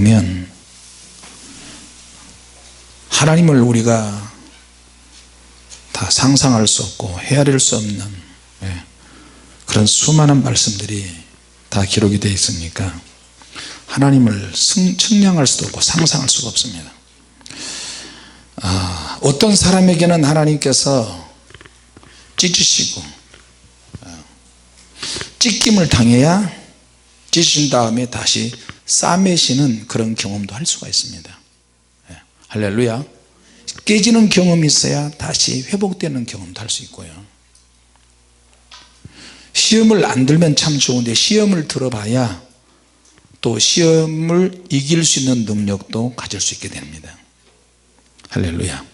보면 하나님을 우리가 다 상상할 수 없고 헤아릴 수 없는 그런 수많은 말씀들이 다 기록이 되어 있으니까 하나님을 측량할 수도 없고 상상할 수가 없습니다. 어떤 사람에게는 하나님께서 찢으시고 찢김을 당해야 찢으신 다음에 다시 싸매시는 그런 경험도 할 수가 있습니다. 할렐루야. 깨지는 경험이 있어야 다시 회복되는 경험도 할 수 있고요. 시험을 안 들면 참 좋은데 시험을 들어봐야 또 시험을 이길 수 있는 능력도 가질 수 있게 됩니다. 할렐루야.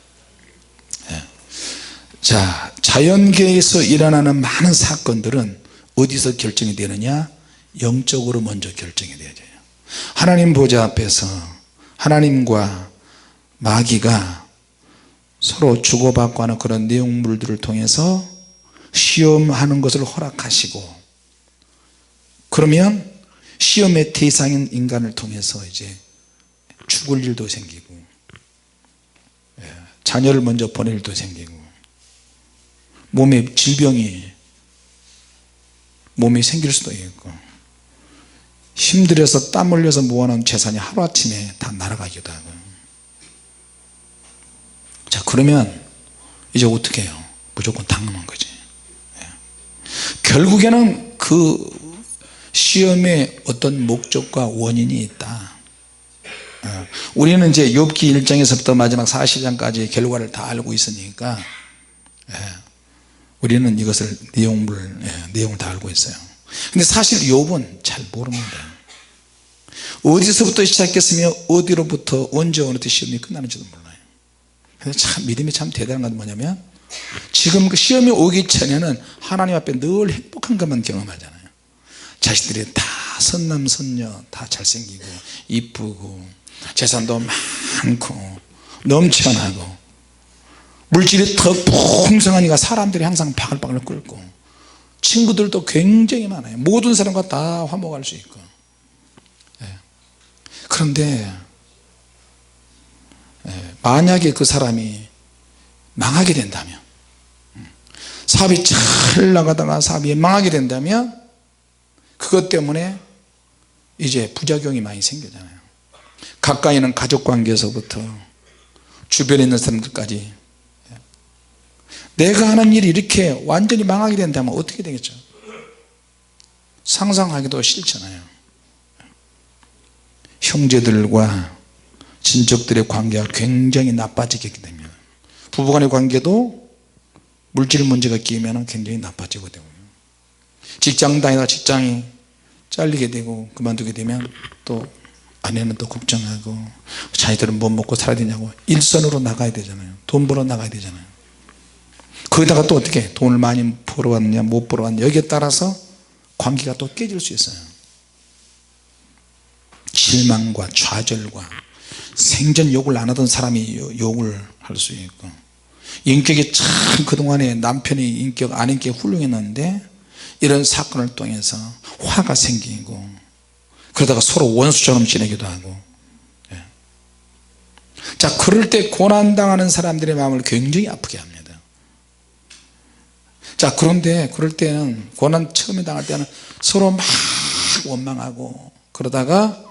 자, 자연계에서 일어나는 많은 사건들은 어디서 결정이 되느냐? 영적으로 먼저 결정이 되어져요. 하나님 보좌 앞에서 하나님과 마귀가 서로 주고받고 하는 그런 내용물들을 통해서 시험하는 것을 허락하시고, 그러면 시험의 대상인 인간을 통해서 이제 죽을 일도 생기고 자녀를 먼저 보낼 일도 생기고 몸에 질병이 몸이 생길 수도 있고 힘들어서 땀 흘려서 모아놓은 재산이 하루아침에 다 날아가기도 하고. 자, 그러면 이제 어떻게 해요? 무조건 당하는 거지. 결국에는 그 시험에 어떤 목적과 원인이 있다. 우리는 이제 욥기 1장에서부터 마지막 40장까지 결과를 다 알고 있으니까 우리는 이것을 내용을 다 알고 있어요. 근데 사실 욥은 잘 모릅니다. 어디서부터 시작했으며 어디로부터 언제 어느 때 시험이 끝나는지도 몰라요. 그래서 참 믿음이 참 대단한 건 뭐냐면 지금 그 시험이 오기 전에는 하나님 앞에 늘 행복한 것만 경험하잖아요. 자식들이 다 선남선녀 다 잘생기고 이쁘고 재산도 많고 넘쳐나고 물질이 더 풍성하니까 사람들이 항상 바글바글 끓고 친구들도 굉장히 많아요. 모든 사람과 다 화목할 수 있고. 그런데 만약에 그 사람이 망하게 된다면, 사업이 잘 나가다가 사업이 망하게 된다면 그것 때문에 이제 부작용이 많이 생기잖아요. 가까이 있는 가족관계에서부터 주변에 있는 사람들까지 내가 하는 일이 이렇게 완전히 망하게 된다면 어떻게 되겠죠? 상상하기도 싫잖아요. 형제들과 친척들의 관계가 굉장히 나빠지게 됩니다. 부부간의 관계도 물질 문제가 끼면 굉장히 나빠지게 되고요. 직장 다니다가 직장이 잘리게 되고 그만두게 되면 또 아내는 또 걱정하고 자기들은 뭐 먹고 살아야 되냐고 일선으로 나가야 되잖아요. 돈 벌어 나가야 되잖아요. 거기다가 또 어떻게 돈을 많이 벌어왔느냐 못 벌어왔느냐 여기에 따라서 관계가 또 깨질 수 있어요. 실망과 좌절과 생전 욕을 안 하던 사람이 욕을 할 수 있고, 인격이 참 그동안에 남편이 인격 아내 인격이 훌륭했는데 이런 사건을 통해서 화가 생기고 그러다가 서로 원수처럼 지내기도 하고. 자, 그럴 때 고난당하는 사람들의 마음을 굉장히 아프게 합니다. 자, 그런데 그럴 때는 고난 처음에 당할 때는 서로 막 원망하고 그러다가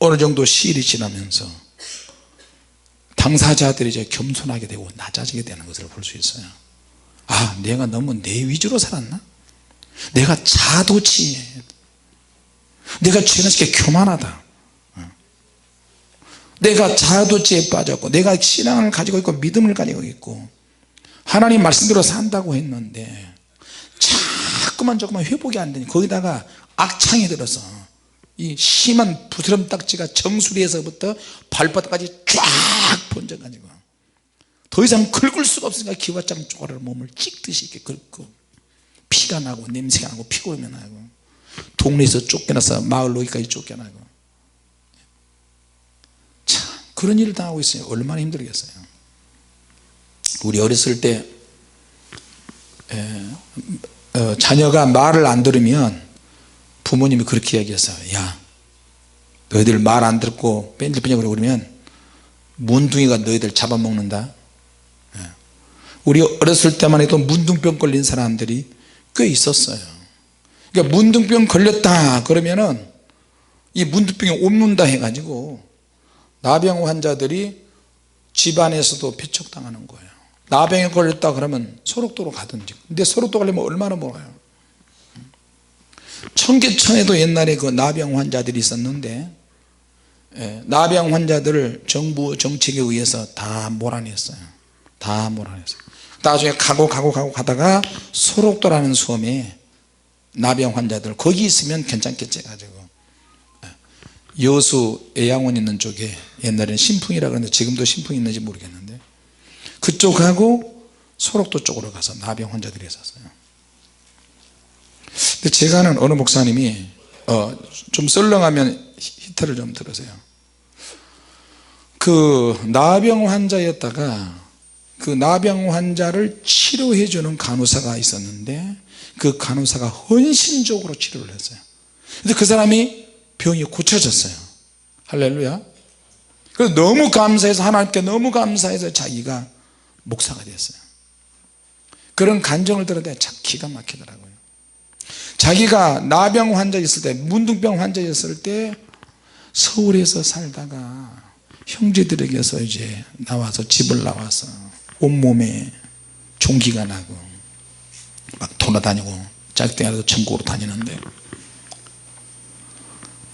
어느 정도 시일이 지나면서 당사자들이 이제 겸손하게 되고 낮아지게 되는 것을 볼 수 있어요. 아, 내가 너무 내 위주로 살았나? 내가 자도취해. 내가 죄는스럽게 교만하다. 내가 자도취에 빠졌고 내가 신앙을 가지고 있고 믿음을 가지고 있고 하나님 말씀대로 산다고 했는데 자꾸만 조금만 회복이 안 되니 거기다가 악창이 들어서 이 심한 부스럼 딱지가 정수리에서부터 발바닥까지 쫙 번져가지고 더 이상 긁을 수가 없으니까 기와장 쪼가리로 몸을 찍듯이 이렇게 긁고 피가 나고 냄새가 나고 피고면 나고 동네에서 쫓겨나서 마을 로기까지 쫓겨나고 참 그런 일을 당하고 있어요. 얼마나 힘들겠어요. 우리 어렸을 때 자녀가 말을 안 들으면 부모님이 그렇게 이야기했어요. 야, 너희들 말 안 듣고 뺀질뺀질 그러면 문둥이가 너희들 잡아먹는다. 우리 어렸을 때만 해도 문둥병 걸린 사람들이 꽤 있었어요. 그러니까 문둥병 걸렸다 그러면은 이 문둥병이 옮는다 해가지고 나병 환자들이 집안에서도 배척당하는 거예요. 나병에 걸렸다 그러면 소록도로 가든지. 근데 소록도 가려면 얼마나 멀어요. 청계천에도 옛날에 그 나병 환자들이 있었는데 나병 환자들을 정부 정책에 의해서 다 몰아냈어요. 다 몰아냈어요. 나중에 가고 가다가 소록도라는 섬에 나병 환자들 거기 있으면 괜찮겠지 해가지고 여수 애양원 있는 쪽에 옛날에는 신풍이라고 하는데 지금도 신풍이 있는지 모르겠는데 그쪽하고 소록도 쪽으로 가서 나병 환자들이 있었어요. 근데 제가 아는 어느 목사님이 좀 썰렁하면 히트를 좀 들으세요. 그 나병 환자였다가 그 나병 환자를 치료해 주는 간호사가 있었는데 그 간호사가 헌신적으로 치료를 했어요. 근데 그 사람이 병이 고쳐졌어요. 할렐루야. 그래서 너무 감사해서 하나님께 너무 감사해서 자기가 목사가 됐어요. 그런 간증을 들었는데 참 기가 막히더라고요. 자기가 나병 환자였을 때 문둥병 환자였을 때 서울에서 살다가 형제들에게서 이제 나와서 집을 나와서 온몸에 종기가 나고 막 돌아다니고 짝대기라도 천국으로 다니는데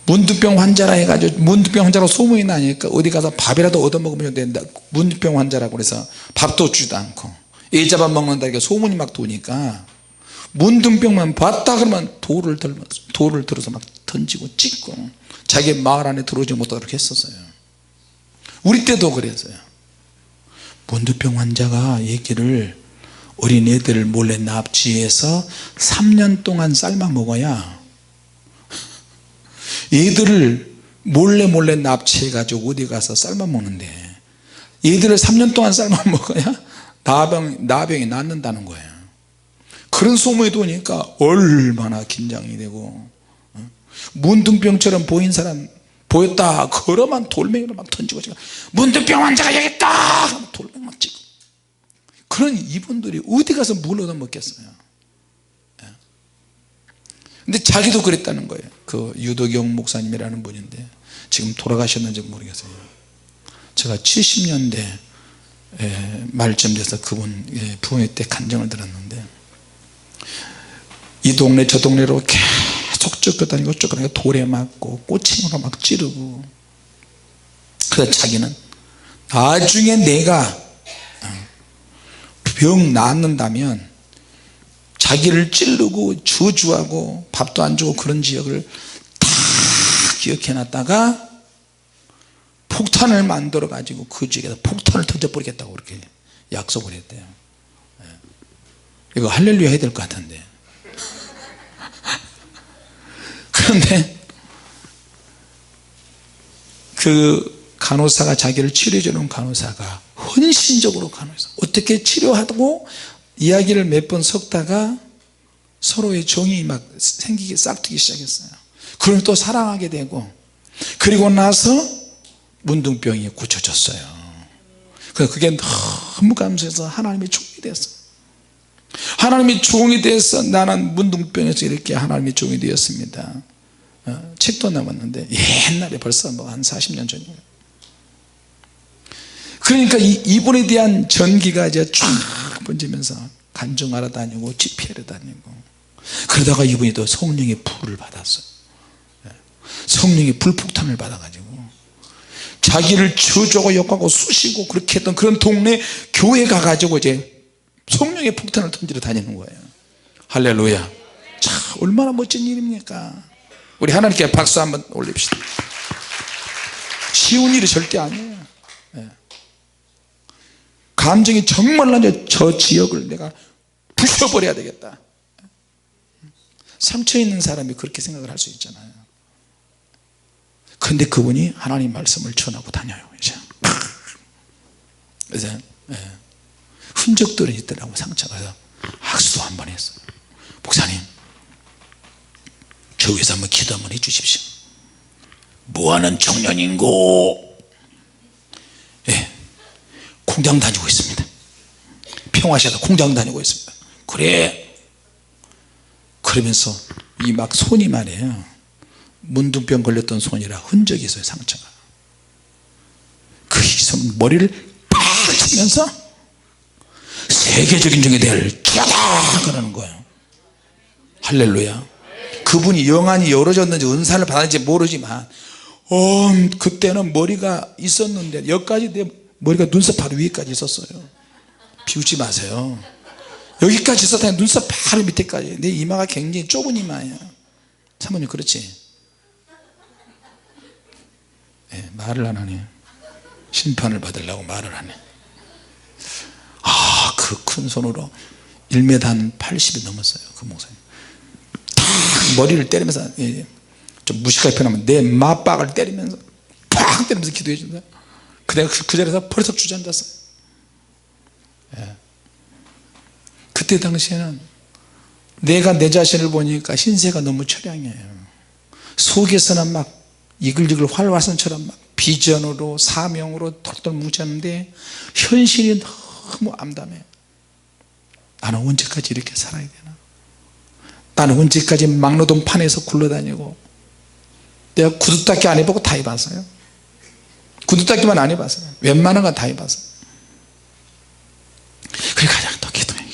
문둥병 환자라 해가지고 문둥병 환자로 소문이 나니까 어디 가서 밥이라도 얻어먹으면 된다. 문둥병 환자라고 그래서 밥도 주지도 않고 애 잡아먹는다 이렇게 소문이 막 도니까 문둥병만 봤다 그러면 돌을 들어서 막 던지고 찍고 자기 마을 안에 들어오지 못하도록 했었어요. 우리 때도 그랬어요. 문둥병 환자가 얘기를 어린애들을 몰래 납치해서 3년 동안 삶아 먹어야 얘들을 몰래 납치해 가지고 어디 가서 삶아 먹는데 얘들을 3년 동안 삶아 먹어야 나병이 낫는다는 거예요. 그런 소문이 도니까 얼마나 긴장이 되고 문둥병처럼 보인 사람 보였다 그러면 돌멩이로 막 던지고 문둥병 환자가 여기 있다 돌멩이 막 찍고 그런 이분들이 어디 가서 물 얻어먹겠어요. 근데 자기도 그랬다는 거예요. 그 유도경 목사님이라는 분인데 지금 돌아가셨는지 모르겠어요. 제가 70년대 말쯤 돼서 그분 부흥회 때 간증을 들었는데 이 동네 저 동네로 계속 쫓겨다니고 돌에 맞고 꼬챙이로 막 찌르고 그래서 자기는 나중에 내가 병 낫는다면 자기를 찌르고 저주하고 밥도 안 주고 그런 지역을 다 기억해 놨다가 폭탄을 만들어 가지고 그 지역에다 폭탄을 터져버리겠다고 그렇게 약속을 했대요. 이거 할렐루야 해야 될 것 같은데 그런데 그 간호사가 자기를 치료해 주는 간호사가 헌신적으로 간호사 어떻게 치료하고 이야기를 몇 번 섞다가 서로의 정이 막 생기기 싹트기 시작했어요. 그럼 또 사랑하게 되고 그리고 나서 문둥병이 고쳐졌어요. 그게 너무 감사해서 하나님의 종이 됐어요. 하나님의 종이 돼서 나는 문둥병에서 이렇게 하나님의 종이 되었습니다. 책도 남았는데 옛날에 벌써 뭐 한 40년 전이에요. 그러니까 이분에 대한 전기가 이제 쫙 번지면서 간증하러 다니고 집회하러 다니고 그러다가 이분이 또 성령의 불을 받았어요. 성령의 불폭탄을 받아가지고 자기를 저주하고 욕하고 쑤시고 그렇게 했던 그런 동네 교회 가가지고 이제 성령의 폭탄을 던지러 다니는 거예요. 할렐루야. 참 얼마나 멋진 일입니까? 우리 하나님께 박수 한번 올립시다. 쉬운 일이 절대 아니에요. 감정이 정말 나죠. 저 지역을 내가 부숴버려야 되겠다. 상처 있는 사람이 그렇게 생각을 할 수 있잖아요. 그런데 그분이 하나님 말씀을 전하고 다녀요. 이제 흔적들은 있더라고. 상처가. 학수도 한 번 했어요. 목사님 저 위해서 한번 기도 한번 해 주십시오. 뭐하는 청년인고? 예, 공장 다니고 있습니다. 평화시에서 공장 다니고 있습니다. 그래. 그러면서 이 막 손이 말이에요, 문둥병 걸렸던 손이라 흔적이 있어요. 상처가. 그 손 머리를 팍 치면서 세계적인 종이 될 기하다 그러는 거예요. 할렐루야. 그분이 영안이 열어졌는지 은사를 받았는지 모르지만 그때는 머리가 있었는데 여기까지 내 머리가 눈썹 바로 위에까지 있었어요. 비웃지 마세요. 여기까지 있었다니 눈썹 바로 밑에까지. 내 이마가 굉장히 좁은 이마예요. 사모님 그렇지? 네, 말을 안 하네. 심판을 받으려고 말을 하네. 그 큰 손으로 1m 한 80이 넘었어요. 그 목사님 탁 머리를 때리면서, 좀 무식하게 표현하면 내 맞박을 때리면서 팍 때리면서 기도해 준다. 내가 그 자리에서 벌써 주저앉았어요. 그때 당시에는 내가 내 자신을 보니까 신세가 너무 처량해요. 속에서는 막 이글이글 활화선처럼 막 비전으로 사명으로 똘똘 뭉쳤는데 현실이 너무 암담해요. 나는 언제까지 이렇게 살아야 되나? 나는 언제까지 막노동 판에서 굴러다니고. 내가 구두닦이 안 해보고 다 해봤어요. 구두닦이만 안 해봤어요. 웬만한 건 다 해봤어요. 그래 가자. 또 기도해.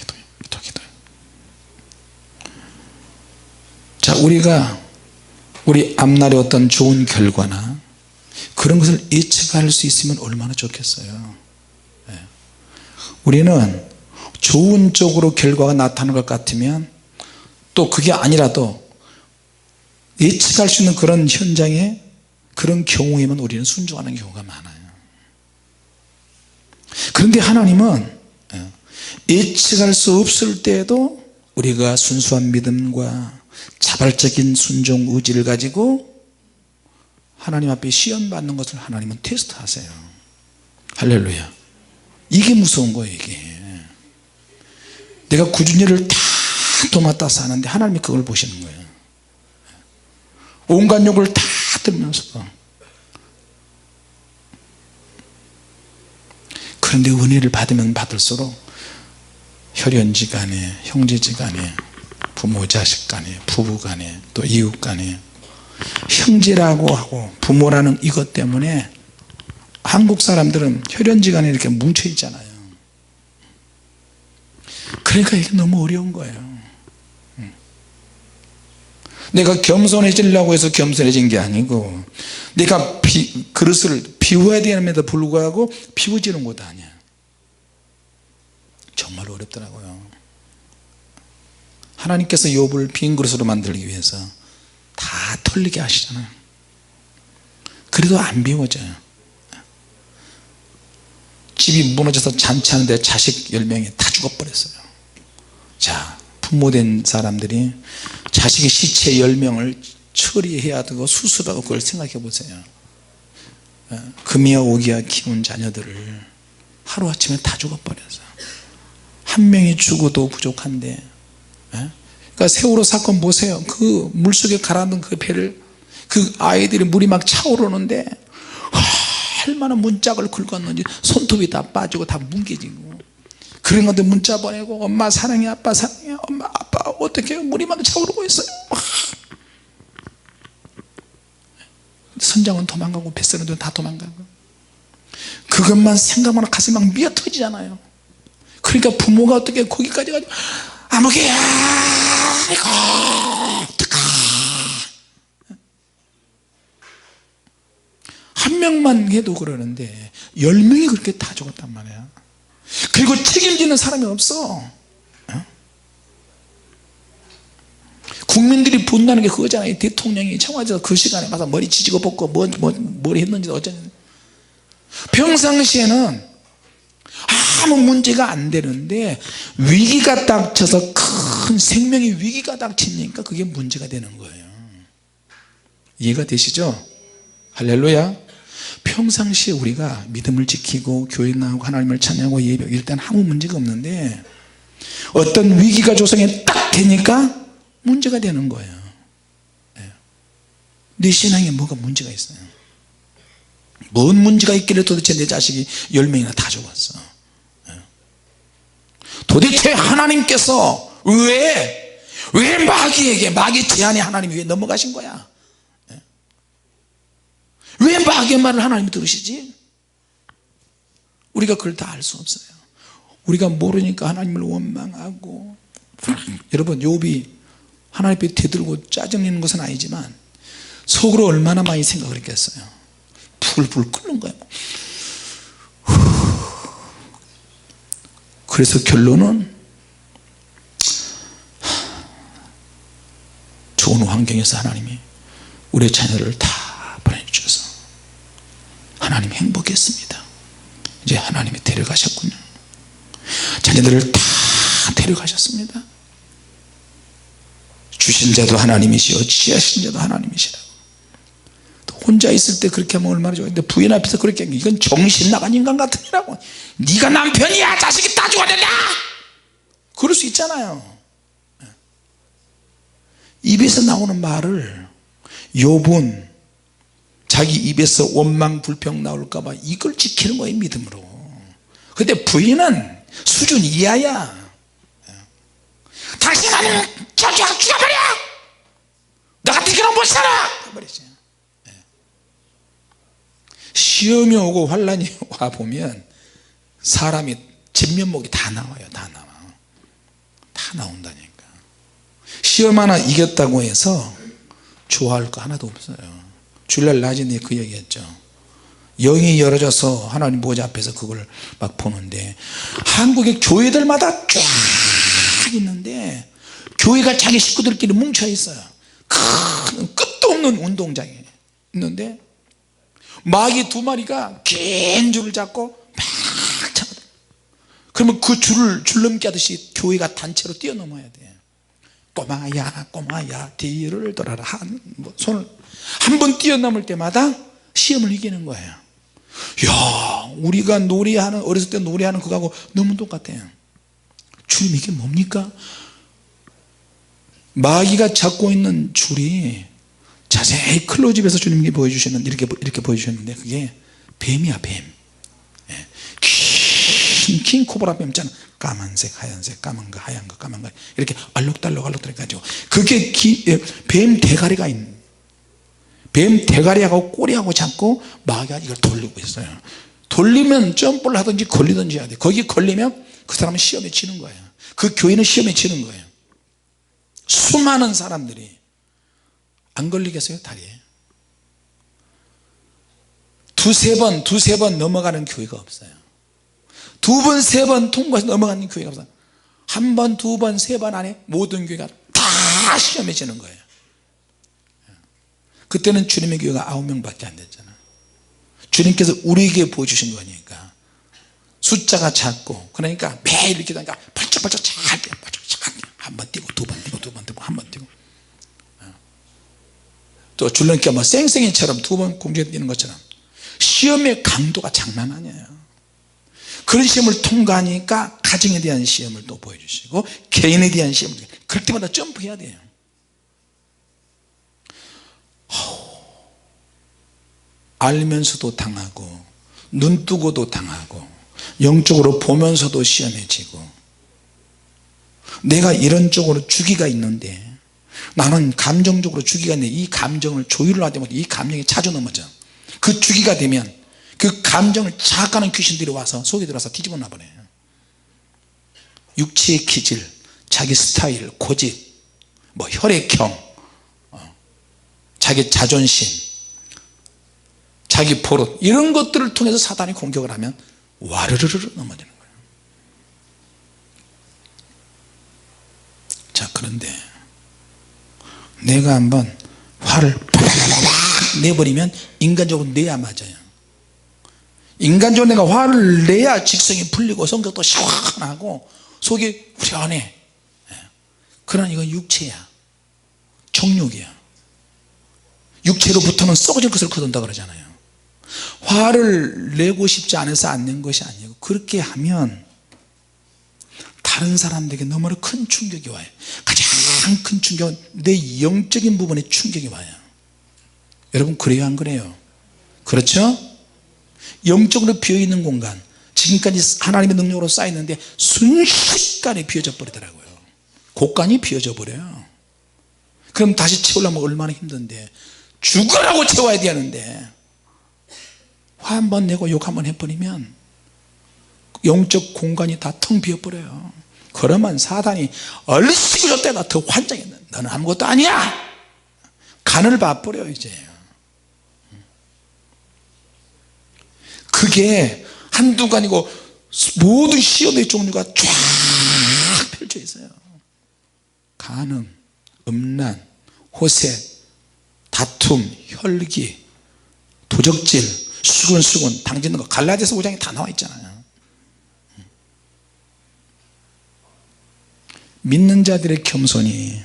자, 우리 앞날의 어떤 좋은 결과나 그런 것을 예측할 수 있으면 얼마나 좋겠어요. 우리는 좋은 쪽으로 결과가 나타나는 것 같으면, 또 그게 아니라도 예측할 수 있는 그런 현장에 그런 경우에만 우리는 순종하는 경우가 많아요. 그런데 하나님은 예측할 수 없을 때에도 우리가 순수한 믿음과 자발적인 순종 의지를 가지고 하나님 앞에 시험 받는 것을 하나님은 테스트하세요. 할렐루야. 이게 무서운 거예요. 이게 내가 구준열을 다 도맡아 사는데 하나님이 그걸 보시는 거예요. 온갖 욕을 다 들으면서도. 그런데 은혜를 받으면 받을수록 혈연지간에, 형제지간에, 부모 자식간에, 부부간에, 또 이웃간에, 형제라고 하고 부모라는 이것 때문에 한국 사람들은 혈연지간에 이렇게 뭉쳐 있잖아요. 그러니까 이게 너무 어려운 거예요. 내가 겸손해지려고 해서 겸손해진 게 아니고, 내가 그릇을 비워야 되는데도 불구하고 비워지는 것도 아니야. 정말 어렵더라고요. 하나님께서 욥을 빈 그릇으로 만들기 위해서 다 털리게 하시잖아요. 그래도 안 비워져요. 집이 무너져서 잔치하는데 자식 10명이 다 죽어버렸어요. 자, 부모된 사람들이 자식의 시체 10명을 처리해야 되고 수술하고 그걸 생각해 보세요. 금이야 오기야 키운 자녀들을 하루아침에 다 죽어버렸어요. 한 명이 죽어도 부족한데. 그러니까 세월호 사건 보세요. 그 물속에 가라앉은 그 배를, 그 아이들이 물이 막 차오르는데 얼마나 문짝을 긁었는지 손톱이 다 빠지고 다 뭉개지고. 그런 건데 문자 보내고 엄마 사랑해, 아빠 사랑해, 엄마 아빠 어떻게 물이 막 차오르고 있어요. 선장은 도망가고 뱃사람들은 다 도망가고. 그것만 생각하면 가슴이 막 미어 터지잖아요. 그러니까 부모가 어떻게 거기까지 가지고 아무개야 아이고 어떡하. 한 명만 해도 그러는데 10명이 그렇게 다 죽었단 말이야. 그리고 책임지는 사람이 없어. 국민들이 분노하는 게 그거잖아요. 대통령이 청와대에서 그 시간에 가서 머리 지지고 벗고 뭘 했는지 어쩌는지. 평상시에는 아무 문제가 안 되는데 위기가 닥쳐서 큰 생명의 위기가 닥치니까 그게 문제가 되는 거예요. 이해가 되시죠? 할렐루야. 평상시에 우리가 믿음을 지키고 교회 나오고 하나님을 찬양하고 예배 일단 아무 문제가 없는데 어떤 위기가 조성이 딱 되니까 문제가 되는 거예요. 내 신앙에 뭐가 문제가 있어요? 뭔 문제가 있길래 도대체 내 자식이 10명이나 다 죽었어? 도대체 하나님께서 왜 마귀에게, 마귀 제안에 하나님이 왜 넘어가신 거야? 왜 마귀의 말을 하나님이 들으시지? 우리가 그걸 다 알 수 없어요. 우리가 모르니까 하나님을 원망하고. 여러분, 욥이 하나님 앞에 대들고 짜증내는 것은 아니지만 속으로 얼마나 많이 생각을 했겠어요. 불 끓는 거예요. 그래서 결론은 좋은 환경에서 하나님이 우리 자녀를 다 보내주셔서 하나님 행복했습니다. 이제 하나님이 데려가셨군요. 자녀들을 다 데려가셨습니다. 주신 자도 하나님이시오 취하신 자도 하나님이시라고. 혼자 있을 때 그렇게 하면 얼마나 좋아요. 근데 부인 앞에서 그렇게 하면 이건 정신 나간 인간 같으니라고. 네가 남편이야 자식이 다 죽어야 된다 그럴 수 있잖아요. 입에서 나오는 말을, 욥은 자기 입에서 원망 불평 나올까봐 이걸 지키는 거예요, 믿음으로. 근데 부인은 수준 이하야. 당신은 저주하고 죽여버려, 너 같은 경우는 못 살아 버리지. 시험이 오고 환란이 와 보면 사람이 진면목이 다 나와요. 다 나온다니까. 시험 하나 이겼다고 해서 좋아할 거 하나도 없어요. 주일날 낮에 그 얘기했죠. 영이 열어져서 하나님 보좌 앞에서 그걸 막 보는데, 한국의 교회들마다 쫙 있는데 교회가 자기 식구들끼리 뭉쳐 있어요. 큰 끝도 없는 운동장에 있는데 마귀 2마리가 긴 줄을 잡고 막 잡아요. 그러면 그 줄을 줄넘기 하듯이 교회가 단체로 뛰어넘어야 돼. 꼬마야 뒤를 돌아라. 손을 한 번 뛰어넘을 때마다 시험을 이기는 거예요. 야, 우리가 놀이하는, 어렸을 때 놀이하는 그거하고 너무 똑같아요. 주님, 이게 뭡니까? 마귀가 잡고 있는 줄이 자세히 클로즈업에서 주님께 보여주시는, 이렇게 보여주셨는데 그게 뱀이야, 뱀. 긴 코브라 뱀 있잖아. 까만색, 하얀색, 까만 거, 하얀 거, 까만 거, 이렇게 알록달록 해가지고 그게 뱀 대가리가 있는, 뱀 대가리하고 꼬리하고 잡고 마귀가 이걸 돌리고 있어요. 돌리면 점프를 하든지 걸리든지 해야 돼. 거기 걸리면 그 사람은 시험에 치는 거예요. 그 교회는 시험에 치는 거예요. 수많은 사람들이 안 걸리겠어요? 다리에 두세 번 넘어가는 교회가 없어요. 2번, 3번 통과해서 넘어가는 교회가 없어요. 1번, 2번, 3번 안에 모든 교회가 다 시험에 지는 거예요. 그때는 주님의 교회가 9명밖에 안 됐잖아. 주님께서 우리에게 보여주신 거니까. 숫자가 작고, 그러니까 매일 이렇게 다니까 발짝발짝 잘 뛰어, 한 번 뛰고, 2번 뛰고, 2번 뛰고, 한 번 뛰고. 또 줄넘기가 뭐 쌩쌩이처럼 2번 공중에 뛰는 것처럼 시험의 강도가 장난 아니에요. 그런 시험을 통과하니까 가정에 대한 시험을 또 보여주시고 개인에 대한 시험을, 그럴 때마다 점프해야 돼요. 알면서도 당하고 눈 뜨고도 당하고 영적으로 보면서도 시험에 지고, 내가 이런 쪽으로 주기가 있는데, 나는 감정적으로 주기가 있는데 이 감정을 조율을 하지 못해 이 감정이 자주 넘어져. 그 주기가 되면 그 감정을 자악하는 귀신들이 와서 속에 들어와서 뒤집어 놔버려요. 육체의 기질, 자기 스타일, 고집, 뭐 혈액형, 자기 자존심, 자기 버릇, 이런 것들을 통해서 사단이 공격을 하면 와르르르 넘어지는 거예요. 자, 그런데 내가 한번 화를 팍 내버리면 인간적으로 내야 맞아요. 인간적으로 내가 화를 내야 직성이 풀리고 성격도 시원하고 속이 후련해. 그러나 이건 육체야, 정욕이야. 육체로부터는 썩어질 것을 거둔다 그러잖아요. 화를 내고 싶지 않아서 안 낸 것이 아니고, 그렇게 하면 다른 사람들에게 너무나 큰 충격이 와요. 가장 큰 충격은 내 영적인 부분에 충격이 와요. 여러분 그래요 안 그래요? 그렇죠? 영적으로 비어있는 공간, 지금까지 하나님의 능력으로 쌓였는데 순식간에 비어져 버리더라고요. 곳간이 비어져 버려요. 그럼 다시 채우려면 얼마나 힘든데, 죽으라고 채워야 되는데 화 한 번 내고 욕 한 번 해버리면 영적 공간이 다 텅 비어버려요. 그러면 사단이 얼씨구 줬다가 더 환장해. 너는 아무것도 아니야. 간을 봐버려요. 이제 그게 한두 간이고 모든 시험의 종류가 쫙 펼쳐 있어요. 간음, 음란, 호색, 다툼, 혈기, 도적질, 수근수근, 당짓는 거 갈라디아서 5장에 다 나와 있잖아요. 믿는 자들의 겸손이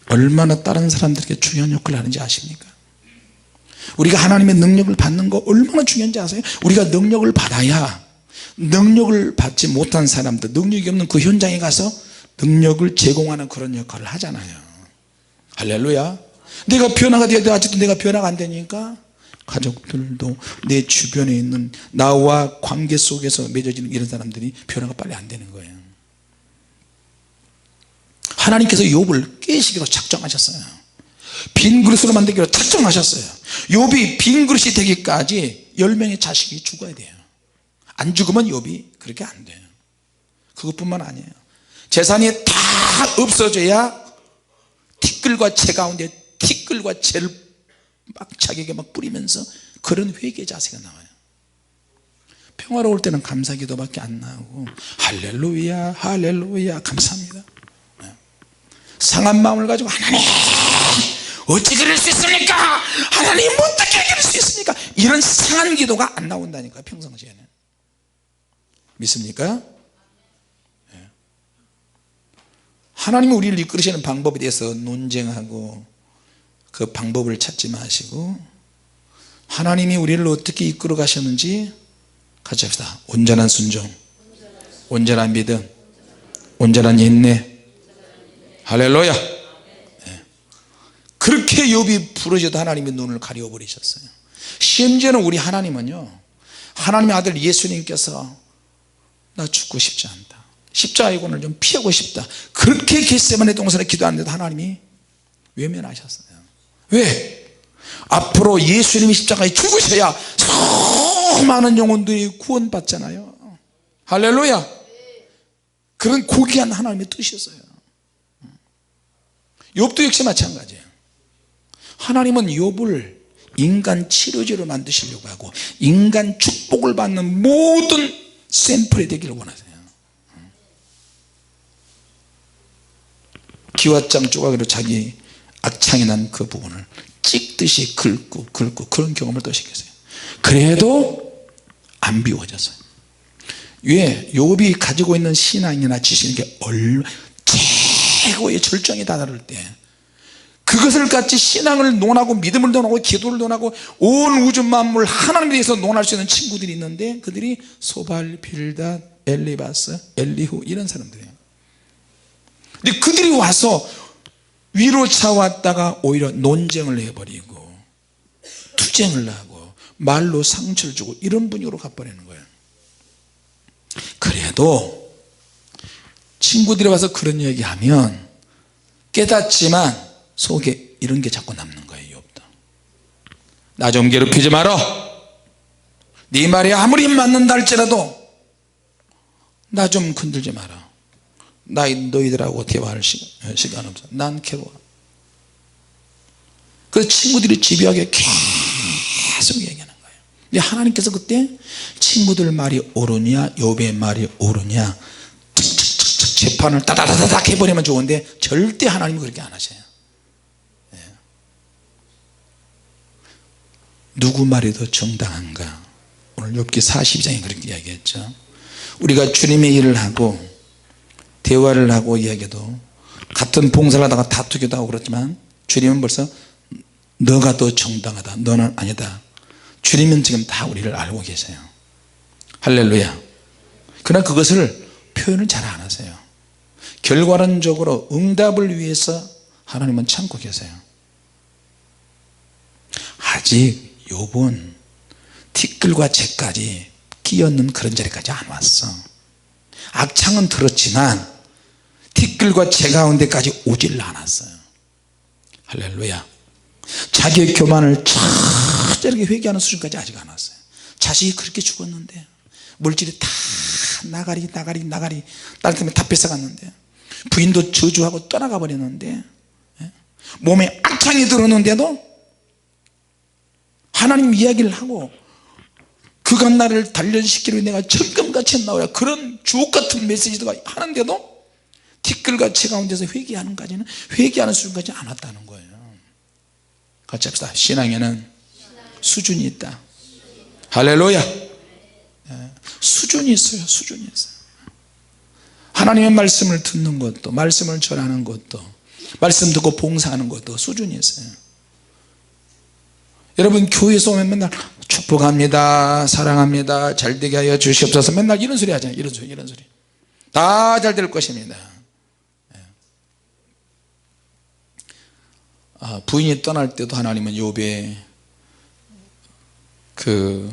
얼마나 다른 사람들에게 중요한 역할을 하는지 아십니까? 우리가 하나님의 능력을 받는 거 얼마나 중요한지 아세요? 우리가 능력을 받아야 능력을 받지 못한 사람들, 능력이 없는 그 현장에 가서 능력을 제공하는 그런 역할을 하잖아요. 할렐루야. 내가 변화가 되어도 아직도 내가 변화가 안 되니까 가족들도 내 주변에 있는 나와 관계 속에서 맺어지는 이런 사람들이 변화가 빨리 안 되는 거예요. 하나님께서 욥을 깨시기로 작정하셨어요. 빈 그릇으로 만들기로 작정하셨어요. 욥이 빈 그릇이 되기까지 10명의 자식이 죽어야 돼요. 안 죽으면 욥이 그렇게 안 돼요. 그것뿐만 아니에요. 재산이 다 없어져야 티끌과 채 가운데 티끌과 채를 막 자기에게 막 뿌리면서 그런 회개 자세가 나와요. 평화로울 때는 감사기도밖에 안 나오고 할렐루야 할렐루야 감사합니다. 상한 마음을 가지고 하나님 어찌 그럴 수 있습니까? 하나님 어떻게 그럴 수 있습니까? 이런 상한 기도가 안 나온다니까 평상시에는. 믿습니까? 하나님이 우리를 이끌으시는 방법에 대해서 논쟁하고 그 방법을 찾지 마시고 하나님이 우리를 어떻게 이끌어 가셨는지 같이 합시다. 온전한 순종, 온전한 믿음, 온전한 인내. 할렐루야. 그렇게 욥이 부르짖어도 하나님의 눈을 가려버리셨어요. 심지어는 우리 하나님은요, 하나님의 아들 예수님께서 나 죽고 싶지 않다, 십자가의 고난을 좀 피하고 싶다, 그렇게 겟세마네 동산에 기도하는데도 하나님이 외면하셨어요. 왜? 앞으로 예수님이 십자가에 죽으셔야 수많은 영혼들이 구원받잖아요. 할렐루야. 그런 고귀한 하나님의 뜻이었어요. 욥도 역시 마찬가지예요. 하나님은 욥을 인간 치료제로 만드시려고 하고 인간 축복을 받는 모든 샘플이 되기를 원하세요. 기와장 조각으로 자기 악창이 난 그 부분을 찍듯이 긁고 그런 경험을 또 시켰어요. 그래도 안 비워졌어요. 왜? 욥이 가지고 있는 신앙이나 지식이 최고의 절정에 다다를 때 그것을 같이 신앙을 논하고 믿음을 논하고 기도를 논하고 온 우주 만물 하나님에 대해서 논할 수 있는 친구들이 있는데 그들이 소발, 빌닷, 엘리바스, 엘리후 이런 사람들이에요. 근데 그들이 와서 위로 차왔다가 오히려 논쟁을 해버리고 투쟁을 하고 말로 상처를 주고 이런 분위기로 가버리는 거예요. 그래도 친구들이 와서 그런 얘기하면 깨닫지만 속에 이런 게 자꾸 남는 거예요. 욥도 나 좀 괴롭히지 마라, 네 말이 아무리 맞는다 할지라도 나 좀 건들지 마라, 나 너희들하고 대화할 시간 없어, 난 괴로워. 그래서 친구들이 집요하게 계속 얘기하는 거예요. 근데 하나님께서 그때 친구들 말이 옳으냐 욥의 말이 옳으냐 재판을 따다다닥 해버리면 좋은데 절대 하나님은 그렇게 안 하셔요. 누구 말이 더 정당한가? 오늘 욥기 42장에 그렇게 이야기했죠. 우리가 주님의 일을 하고 대화를 하고 이야기해도 같은 봉사를 하다가 다투기도 하고 그렇지만 주님은 벌써 너가 더 정당하다, 너는 아니다. 주님은 지금 다 우리를 알고 계세요. 할렐루야. 그러나 그것을 표현을 잘 안 하세요. 결과론적으로 응답을 위해서 하나님은 참고 계세요. 아직 욥은 티끌과 재까지 끼얹는 그런 자리까지 안 왔어. 악창은 들었지만 티끌과 재 가운데까지 오질 않았어요. 할렐루야. 자기의 교만을 철저하게 회개하는 수준까지 아직 안 왔어요. 자식이 그렇게 죽었는데, 물질이 다 나가리 딸 때문에 다 뺏어갔는데, 부인도 저주하고 떠나가 버렸는데, 몸에 악창이 들었는데도 하나님 이야기를 하고 그가 나를 단련시키려 내가 천금같이 나오라, 그런 주옥같은 메시지가 하는데도 티끌과 재 가운데서 회개하는 수준까지 안 왔다는 거예요. 같이 합시다. 신앙에는 수준이 있다. 할렐루야. 수준이 있어요. 수준이 있어요. 하나님의 말씀을 듣는 것도, 말씀을 전하는 것도, 말씀 듣고 봉사하는 것도 수준이 있어요. 여러분 교회에서 오면 맨날 축복합니다, 사랑합니다, 잘되게 하여 주시옵소서, 맨날 이런 소리 하잖아요. 이런 소리 다 잘 될 것입니다. 부인이 떠날 때도 하나님은 욥의 그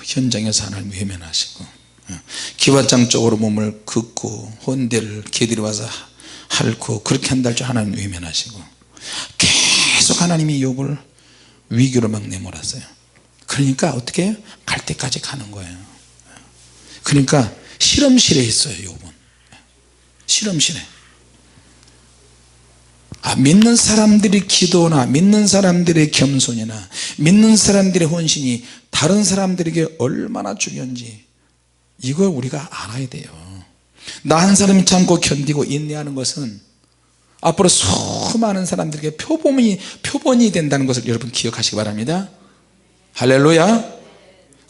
현장에서 하나님 외면하시고, 기와장 쪽으로 몸을 긋고 혼대를 개들이 와서 핥고 그렇게 한다 줄 하나님 외면하시고, 계속 하나님이 욥을 위기로 막 내몰았어요. 그러니까 어떻게 해요? 갈 때까지 가는 거예요. 그러니까 실험실에 있어요. 욥은 실험실에. 믿는 사람들의 기도나 믿는 사람들의 겸손이나 믿는 사람들의 헌신이 다른 사람들에게 얼마나 중요한지 이걸 우리가 알아야 돼요. 나 한 사람이 참고 견디고 인내하는 것은 앞으로 수많은 사람들에게 표본이 된다는 것을 여러분 기억하시기 바랍니다. 할렐루야.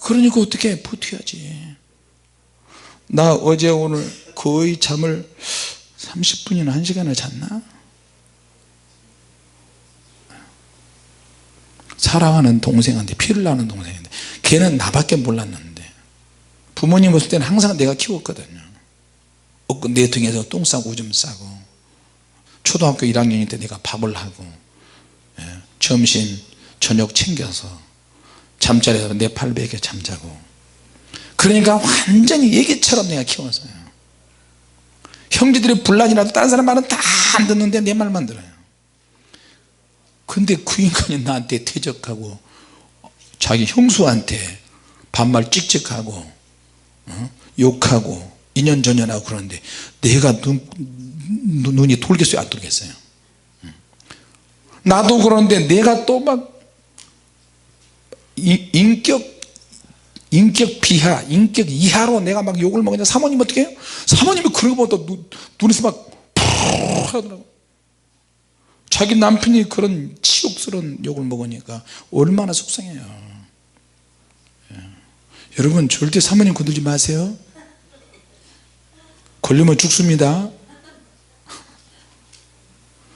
그러니까 어떻게 버텨야지. 나 어제 오늘 거의 잠을 30분이나 1시간을 잤나? 사랑하는 동생한테, 피를 나는 동생인데 걔는 나밖에 몰랐는데, 부모님 없을 때는 항상 내가 키웠거든요. 내 등에서 똥 싸고 오줌 싸고, 초등학교 1학년일 때 내가 밥을 하고, 점심 저녁 챙겨서 잠자리에서 내 팔베개 잠자고, 그러니까 완전히 애기처럼 내가 키웠어요. 형제들이 분란이라도 다른 사람 말은 다 안 듣는데 내 말만 들어요. 근데 그 인간이 나한테 대적하고 자기 형수한테 반말 찍찍하고 욕하고 이년저년하고 그러는데 내가 눈이 돌겠어요, 안 돌겠어요? 나도 그런데 내가 또 막 인격 비하, 인격 이하로 내가 막 욕을 먹으니까 사모님 어떻게 해요? 사모님이 그러고 보다 눈에서 막 푹 하더라고. 자기 남편이 그런 치욕스러운 욕을 먹으니까 얼마나 속상해요. 여러분 절대 사모님 건들지 마세요. 걸리면 죽습니다.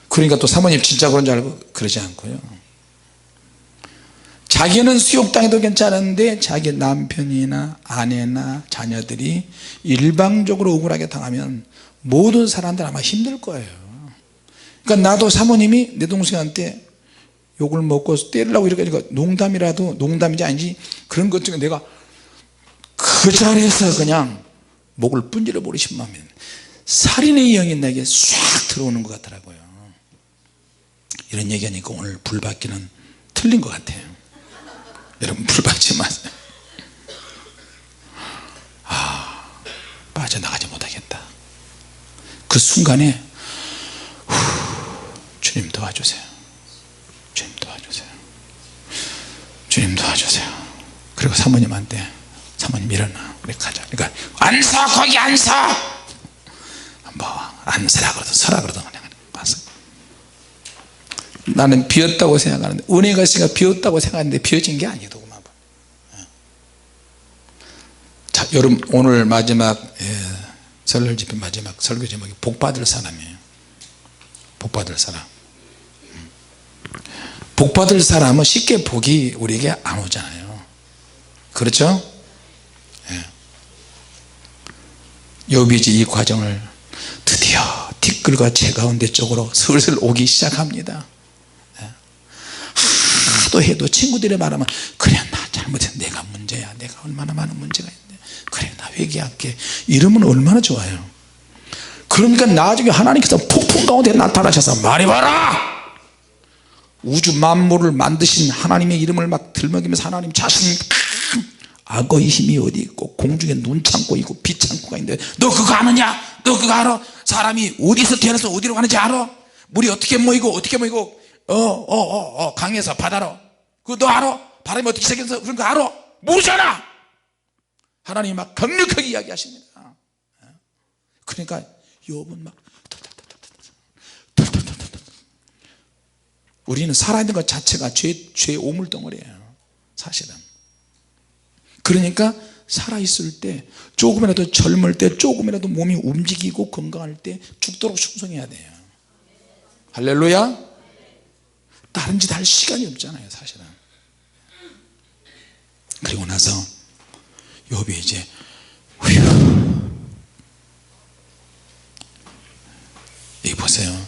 그러니까 또 사모님 진짜 그런 줄 알고 그러지 않고요, 자기는 수욕당해도 괜찮은데 자기 남편이나 아내나 자녀들이 일방적으로 억울하게 당하면 모든 사람들 아마 힘들 거예요. 그러니까 나도 사모님이 내 동생한테 욕을 먹고 때리려고 이렇게 하니까 농담이라도, 농담인지 아닌지 그런 것 중에 내가 그 자리에서 그냥 목을 분질러 버리신 마음에 살인의 영이 내게 싹 들어오는 것 같더라고요. 이런 얘기하니까 오늘 불받기는 틀린 것 같아요. 여러분 불받지 마세요. 빠져나가지 못하겠다. 그 순간에 주님 도와주세요, 주님 도와주세요, 주님 도와주세요. 그리고 사모님한테, 사모님 일어나 우리 가자. 그러니까 안 서, 거기 안 서. 뭐 안 서라 그러든 서라 그러든 그냥 와서. 나는 비었다고 생각하는데, 은혜가 있으니까 비었다고 생각하는데 비어진 게 아니더구만. 자, 여러분 오늘 마지막 설날 집회 마지막 설교 제목이 복받을 사람이에요. 복받을 사람. 복받을 사람은 쉽게 복이 우리에게 안 오잖아요. 그렇죠? 욥이 이 과정을 드디어 티끌과 재 가운데 쪽으로 슬슬 오기 시작합니다. 하도 해도 친구들이 말하면 그래 나 잘못했어 내가 문제야 내가 얼마나 많은 문제가 있는데 그래 나 회개할게 이러면 얼마나 좋아요. 그러니까 나중에 하나님께서 폭풍 가운데 나타나셔서 말해봐라 우주 만물을 만드신 하나님의 이름을 막 들먹이면서 하나님 자신 악어의 힘이 어디 있고 공중에 눈 창고 있고 빛 창고가 있는데 너 그거 아느냐 너 그거 알아 사람이 어디서 태어나서 어디로 가는지 알아 물이 어떻게 모이고 어떻게 모이고 강에서 바다로 그거 너 알아 바람이 어떻게 시작해서 그런 거 알아 모르잖아. 하나님이 막 강력하게 이야기하십니다. 그러니까 욥은 막 우리는 살아있는 것 자체가 죄의 오물덩어리예요 사실은. 그러니까 살아있을 때 조금이라도 젊을 때 조금이라도 몸이 움직이고 건강할 때 죽도록 충성해야 돼요. 할렐루야. 다른 짓 할 시간이 없잖아요 사실은. 그리고 나서 욥이 이제 여기 보세요.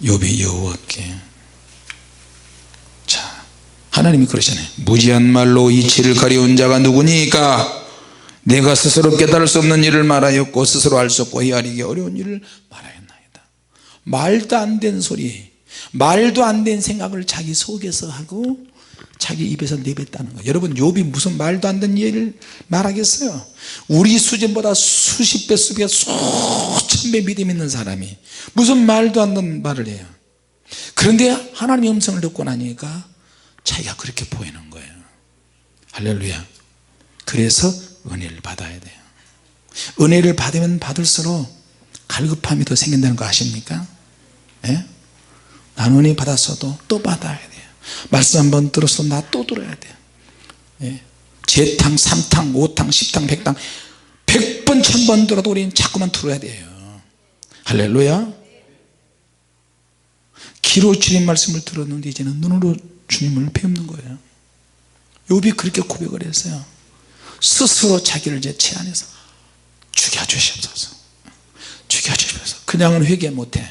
욥이 여호와께 자 하나님이 그러시잖아요. 무지한 말로 이치를 가려운 자가 누구니까 내가 스스로 깨달을 수 없는 일을 말하였고 스스로 알 수 없고 헤아리기 어려운 일을 말하였나이다. 말도 안 된 소리 말도 안 된 생각을 자기 속에서 하고 자기 입에서 내뱉다는 거예요. 여러분 욥이 무슨 말도 안 되는 얘기를 말하겠어요. 우리 수준보다 수십 배 수백 배 수천 배 믿음 있는 사람이 무슨 말도 안 되는 말을 해요. 그런데 하나님의 음성을 듣고 나니까 자기가 그렇게 보이는 거예요. 할렐루야. 그래서 은혜를 받아야 돼요. 은혜를 받으면 받을수록 갈급함이 더 생긴다는 거 아십니까? 예? 난 은혜 받았어도 또 받아야 돼요. 말씀 한번 들어서 나 또 들어야 돼요. 예. 제탕 3탕 5탕 10탕 100탕 100번 1000번 들어도 우리는 자꾸만 들어야 돼요. 할렐루야. 귀로 주님 말씀을 들었는데 이제는 눈으로 주님을 배우는 거예요. 욥이 그렇게 고백을 했어요. 스스로 자기를 이제 제안해서 죽여주시옵소서 죽여주시옵소서. 그냥은 회개 못해.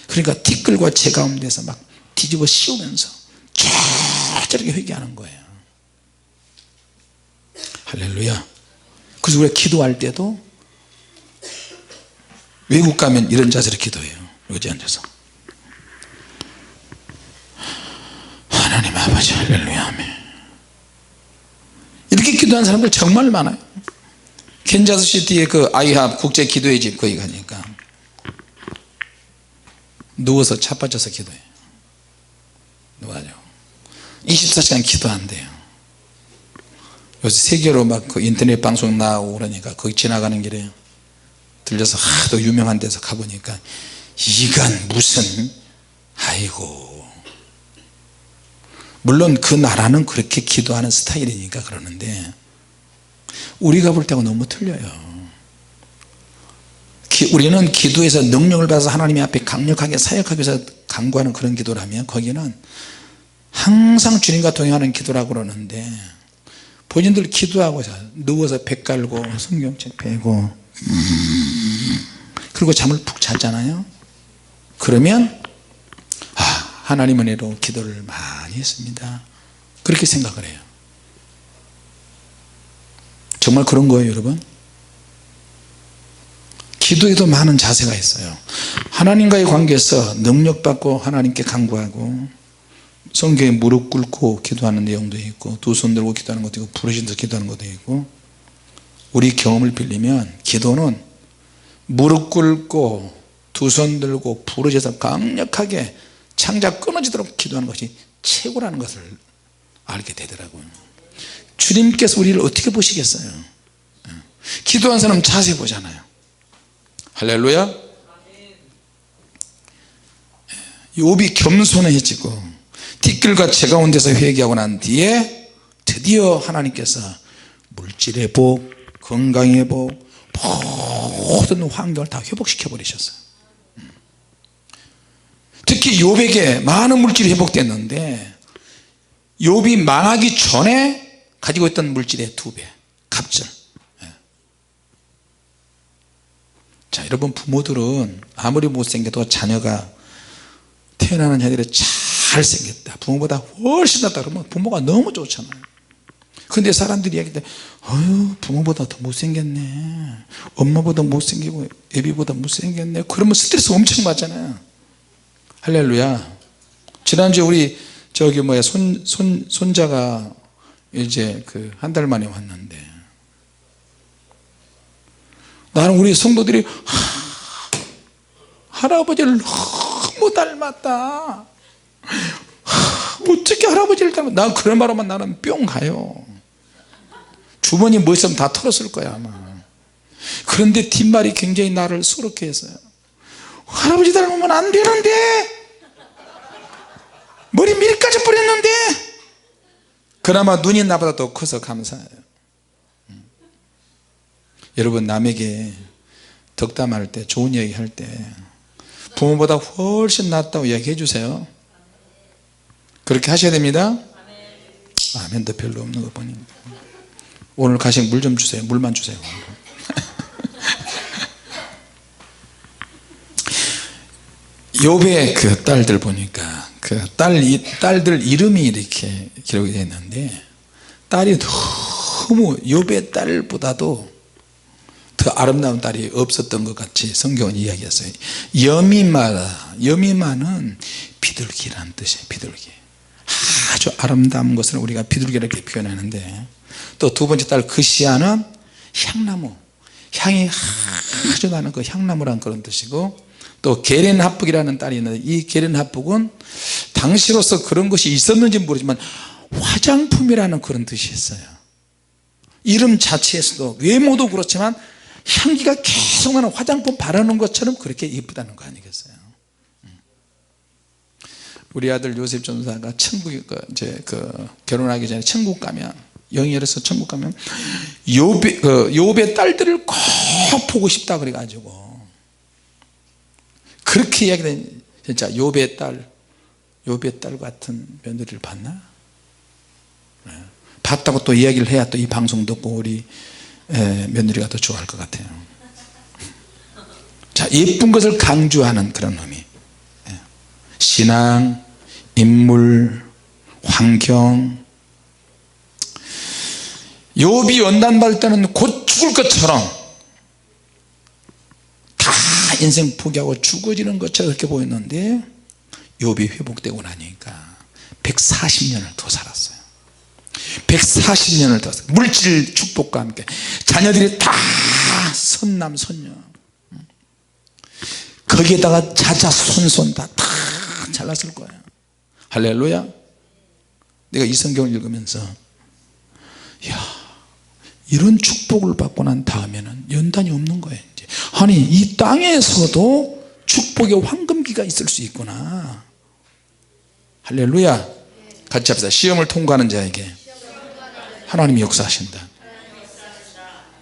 그러니까 티끌과 재 가운데서 막 뒤집어 씌우면서 저렇게 회개하는 거예요. 할렐루야. 그래서 우리가 기도할 때도 외국 가면 이런 자세로 기도해요. 여기 앉아서 하나님 아버지 할렐루야 아멘. 이렇게 기도하는 사람들 정말 많아요. 캔자스시티의 그 아이합 국제 기도의 집 거기 가니까 누워서 자빠져서 기도해요. 누워가지고 24시간 기도한대요. 요새 세계로 막 그 인터넷 방송 나오고 그러니까 거기 지나가는 길에 들려서 하도 유명한 데서 가보니까 이건 무슨 아이고 물론 그 나라는 그렇게 기도하는 스타일이니까 그러는데 우리가 볼 때하고 너무 틀려요. 우리는 기도에서 능력을 받아서 하나님 앞에 강력하게 사역하기 위해서 간구하는 그런 기도라면 거기는 항상 주님과 동행하는 기도라고 그러는데 본인들 기도하고 누워서 배 깔고 성경책 펴고 그리고 잠을 푹 잤잖아요. 그러면 하나님 은혜로 기도를 많이 했습니다 그렇게 생각을 해요. 정말 그런 거예요 여러분. 기도에도 많은 자세가 있어요. 하나님과의 관계에서 능력받고 하나님께 간구하고 성경에 무릎 꿇고 기도하는 내용도 있고 두 손 들고 기도하는 것도 있고 부르짖어서 기도하는 것도 있고 우리 경험을 빌리면 기도는 무릎 꿇고 두 손 들고 부르짖어서 강력하게 창자 끊어지도록 기도하는 것이 최고라는 것을 알게 되더라고요. 주님께서 우리를 어떻게 보시겠어요? 기도한 사람 자세 보잖아요. 할렐루야. 욥이 겸손해지고 티끌과 재 가운데서 회개하고 난 뒤에 드디어 하나님께서 물질의 복, 건강의 복, 모든 환경을 다 회복시켜 버리셨어요. 특히 욥에게 많은 물질이 회복됐는데 욥이 망하기 전에 가지고 있던 물질의 2배 갑절. 자 여러분 부모들은 아무리 못생겨도 자녀가 태어나는 자들이 잘 잘생겼다, 부모보다 훨씬 낫다 그러면 부모가 너무 좋잖아요. 근데 사람들이 이야기할 때 어휴 부모보다 더 못생겼네, 엄마보다 못생기고 애비보다 못생겼네, 그러면 스트레스 엄청 받잖아요. 할렐루야. 지난주에 우리 저기 뭐야 손자가 이제 그 한 달 만에 왔는데 나는 우리 성도들이 할아버지를 너무 닮았다, 어떻게 할아버지를 닮았다, 난 그런 말하면 나는 뿅 가요. 주머니 뭐 있으면 다 털었을 거야 아마. 그런데 뒷말이 굉장히 나를 수렇게 했어요. 할아버지 닮으면 안 되는데, 머리 밀까지 뿌렸는데. 그나마 눈이 나보다 더 커서 감사해요. 여러분 남에게 덕담할 때, 좋은 얘기 할 때 부모보다 훨씬 낫다고 이야기해 주세요. 그렇게 하셔야 됩니다. 아멘도 별로 없는 거 보니 오늘 가시면 물 좀 주세요. 물만 주세요. 욥의 그 딸들 보니까 그 딸들 이름이 이렇게 기록이 되어 있는데 딸이 너무 욥의 딸보다도 더 아름다운 딸이 없었던 것 같이 성경은 이야기했어요. 여미마는 비둘기라는 뜻이에요. 비둘기. 아주 아름다운 것을 우리가 비둘기를 이렇게 표현하는데, 또 두 번째 딸 그시아는 향나무, 향이 아주 나는 그 향나무라는 그런 뜻이고, 또 게렌하북이라는 딸이 있는데 이 게렌하북은 당시로서 그런 것이 있었는지 모르지만 화장품이라는 그런 뜻이 있어요. 이름 자체에서도 외모도 그렇지만 향기가 계속 나는 화장품 바르는 것처럼 그렇게 예쁘다는 거 아니겠어요? 우리 아들 요셉 전사가 천국에 결혼하기 전에 천국 가면, 영예로서 천국 가면 욥의 딸들을 꼭 보고 싶다 그래가지고 그렇게 이야기된, 진짜 욥의 딸 같은 며느리를 봤나? 네. 봤다고 또 이야기를 해야 또 이 방송 듣고 우리 며느리가 더 좋아할 것 같아요. 자, 예쁜 것을 강조하는 그런 의미. 신앙, 인물, 환경. 욥이 연단받을 때는 곧 죽을 것처럼 다 인생 포기하고 죽어지는 것처럼 그렇게 보였는데 욥이 회복되고 나니까 140년을 더 살았어요. 140년을 더 살았어요. 물질 축복과 함께 자녀들이 다 선남 선녀, 거기에다가 자자손손 다 잘났을 거예요. 할렐루야. 내가 이 성경을 읽으면서 야, 이런 축복을 받고 난 다음에는 연단이 없는 거예요. 이제. 아니 이 땅에서도 축복의 황금기가 있을 수 있구나. 할렐루야. 같이 합시다. 시험을 통과하는 자에게 하나님이 역사하신다.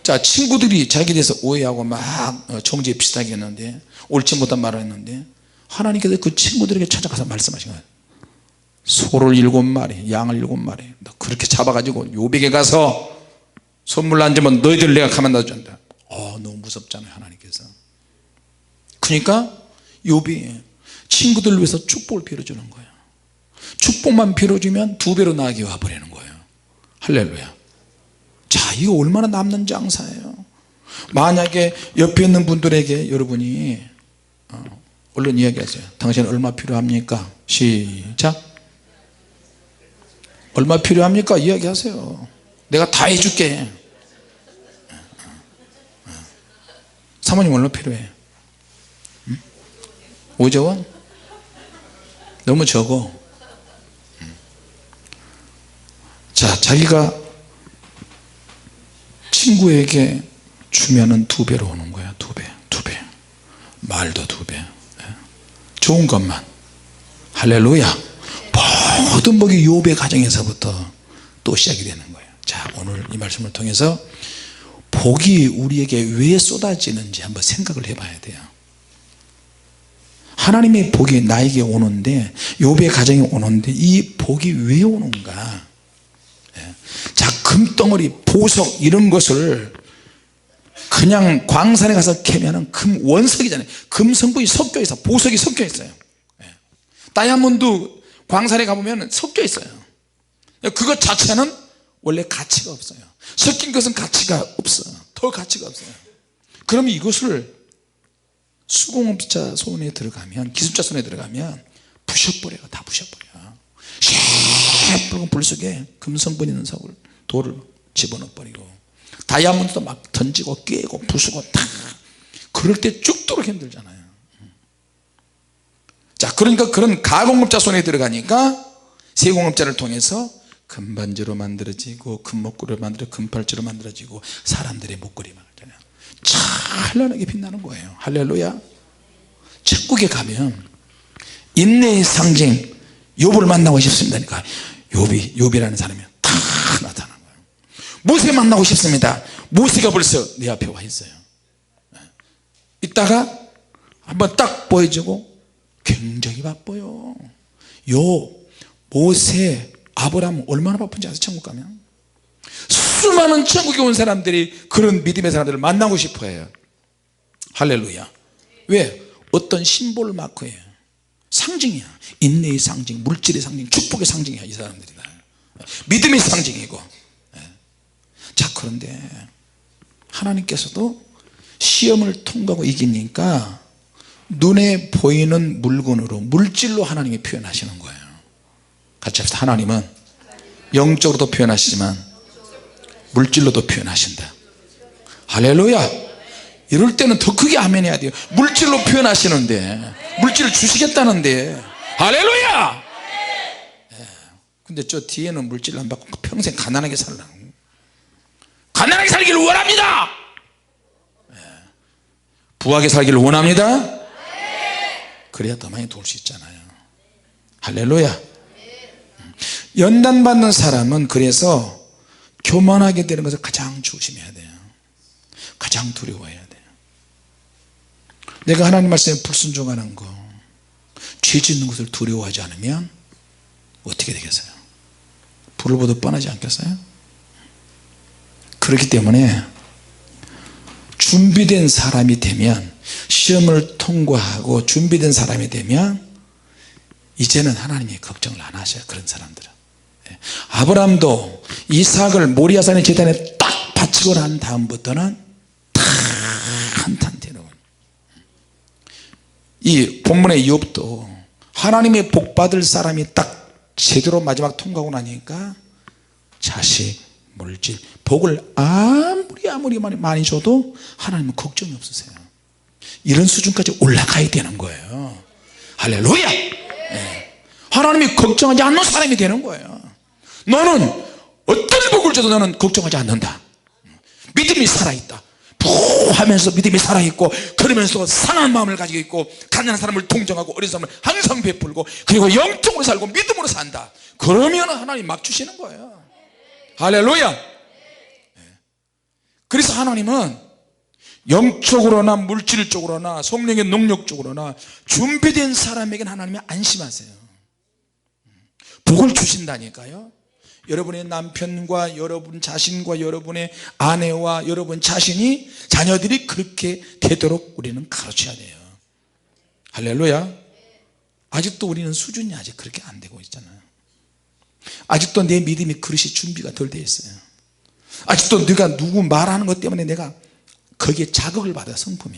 자, 친구들이 자기에 대해서 오해하고 막 정죄 비슷하게 했는데, 옳지 못한 말을 했는데 하나님께서 그 친구들에게 찾아가서 말씀하신 거예요. 소를 7마리, 양을 7마리 너 그렇게 잡아가지고 욥에게 가서 선물 안 주면 너희들 내가 가만 놔준다. 너무 무섭잖아요 하나님께서. 그러니까 욥이 친구들을 위해서 축복을 빌어주는 거예요. 축복만 빌어주면 2배로 나에게 와버리는 거예요. 할렐루야. 자, 이거 얼마나 남는 장사예요. 만약에 옆에 있는 분들에게 여러분이 얼른 이야기하세요. 당신 얼마 필요합니까? 시작. 얼마 필요합니까? 이야기하세요. 내가 다 해줄게. 사모님 얼마 필요해? 5조원? 너무 적어. 자, 자기가 친구에게 주면은 2배로 오는 거야. 2배. 말도 2배. 좋은 것만. 할렐루야. 모든 복이 욥의 가정에서부터 또 시작이 되는 거예요. 자, 오늘 이 말씀을 통해서 복이 우리에게 왜 쏟아지는지 한번 생각을 해봐야 돼요. 하나님의 복이 나에게 오는데, 욥의 가정에 오는데 이 복이 왜 오는가? 자, 금덩어리, 보석 이런 것을 그냥 광산에 가서 캐면은 금 원석이잖아요. 금 성분이 섞여 있어, 보석이 섞여 있어요. 다이아몬드 광산에 가보면 섞여 있어요. 그것 자체는 원래 가치가 없어요. 섞인 것은 가치가 없어요. 더 가치가 없어요. 그러면 이것을 수공업자 손에 들어가면, 기술자 손에 들어가면 부셔버려요. 다 부셔버려요. 시뻘건 불 속에 금성분 있는 돌을 집어넣어버리고 다이아몬드도 막 던지고 깨고 부수고 다. 그럴 때 죽도록 힘들잖아요. 자, 그러니까 그런 가공업자 손에 들어가니까 세공업자를 통해서 금반지로 만들어지고 금목걸이로 만들어지고 금팔찌로 만들어지고 사람들의 목걸이 말이잖아요. 찬란하게 빛나는 거예요. 할렐루야. 천국에 가면 인내의 상징 욥을 만나고 싶습니다. 그러니까 욥이라는 사람이 다 나타나는 거예요. 모세 만나고 싶습니다. 모세가 벌써 내 앞에 와 있어요. 이따가 한번 딱 보여주고 굉장히 바빠요. 모세, 아브라함 얼마나 바쁜지 아세요? 천국 가면 수많은 천국에 온 사람들이 그런 믿음의 사람들을 만나고 싶어 해요. 할렐루야. 왜? 어떤 심볼 마크예요. 상징이야. 인내의 상징, 물질의 상징, 축복의 상징이야. 이 사람들이 다 믿음의 상징이고. 자, 그런데 하나님께서도 시험을 통과하고 이기니까 눈에 보이는 물건으로, 물질로 하나님이 표현하시는 거예요. 같이 합시다. 하나님은 영적으로도 표현하시지만 물질로도 표현하신다. 할렐루야. 이럴 때는 더 크게 아멘 해야 돼요. 물질로 표현하시는데, 물질을 주시겠다는데. 할렐루야. 근데 저 뒤에는 물질을 안 받고 평생 가난하게 살라고, 가난하게 살기를 원합니다. 부하게 살기를 원합니다. 그래야 더 많이 도울 수 있잖아요. 할렐루야. 연단받는 사람은 그래서 교만하게 되는 것을 가장 조심해야 돼요. 가장 두려워해야 돼요. 내가 하나님 말씀에 불순종하는 거, 죄 짓는 것을 두려워하지 않으면 어떻게 되겠어요? 불을 보듯 뻔하지 않겠어요? 그렇기 때문에 준비된 사람이 되면, 시험을 통과하고 준비된 사람이 되면 이제는 하나님이 걱정을 안 하셔요. 그런 사람들은. 아브라함도 이삭을 모리아산의 제단에 딱 바치고 난 다음부터는 다 한탄대로. 이 본문의 욥도 하나님의 복 받을 사람이 딱 제대로 마지막 통과하고 나니까 자식, 물질, 복을 아무리 많이 줘도 하나님은 걱정이 없으세요. 이런 수준까지 올라가야 되는 거예요. 할렐루야. 하나님이 걱정하지 않는 사람이 되는 거예요. 너는 어떤 복을 줘도 너는 걱정하지 않는다. 믿음이 살아있다. 하면서 믿음이 살아있고, 그러면서 상한 마음을 가지고 있고, 가난한 사람을 동정하고 어린 사람을 항상 베풀고, 그리고 영적으로 살고 믿음으로 산다. 그러면 하나님 막 주시는 거예요. 할렐루야. 그래서 하나님은 영적으로나 물질적으로나 성령의 능력적으로나 준비된 사람에게는 하나님이 안심하세요. 복을 주신다니까요. 여러분의 남편과 여러분 자신과 여러분의 아내와 여러분 자신이, 자녀들이 그렇게 되도록 우리는 가르쳐야 돼요. 할렐루야. 아직도 우리는 수준이 아직 그렇게 안 되고 있잖아요. 아직도 내 믿음의 그릇이 준비가 덜 돼 있어요. 아직도 네가 누구 말하는 것 때문에 내가 거기에 자극을 받아, 성품이.